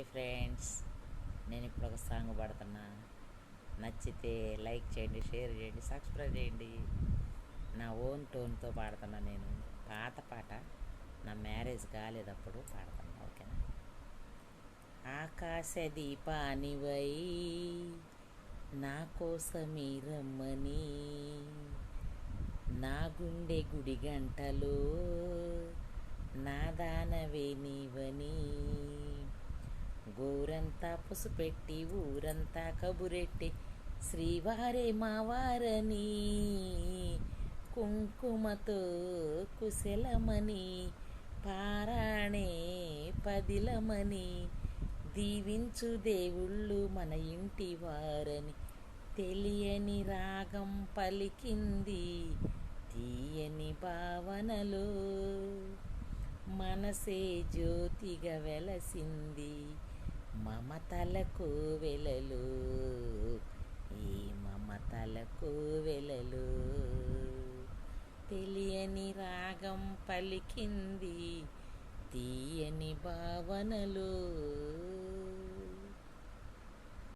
Hi friends, నేను ఇప్పుడు ఒక సాంగ్ పాడుతున్నా. నచ్చితే లైక్ చేయండి, షేర్ చేయండి, సబ్స్క్రైబ్ చేయండి. నా ఓన్ టోన్తో పాడుతున్నా. నేను పాత పాట, నా మ్యారేజ్ కాలేదప్పుడు పాడుతున్నా. ఓకేనా? ఆకాశ దీపానివై నా కోసమీ రమ్మని, నా గుండె గుడి గంటలో నా దానవే నీవని, గోరంతా పసుపెట్టి ఊరంతా కబురెట్టి శ్రీవారే మావారని, కుంకుమతో కుశలమని పారాణే పదిలమని, దీవించు దేవుళ్ళు మన ఇంటి వారని తెలియని రాగం పలికింది తీయని భావనలో, మనసే జ్యోతిగా వెలసింది మమతలకు వెలలు, ఈ మమతలకు వెలలు. తెలియని రాగం పలికింది తీయని భావనలు,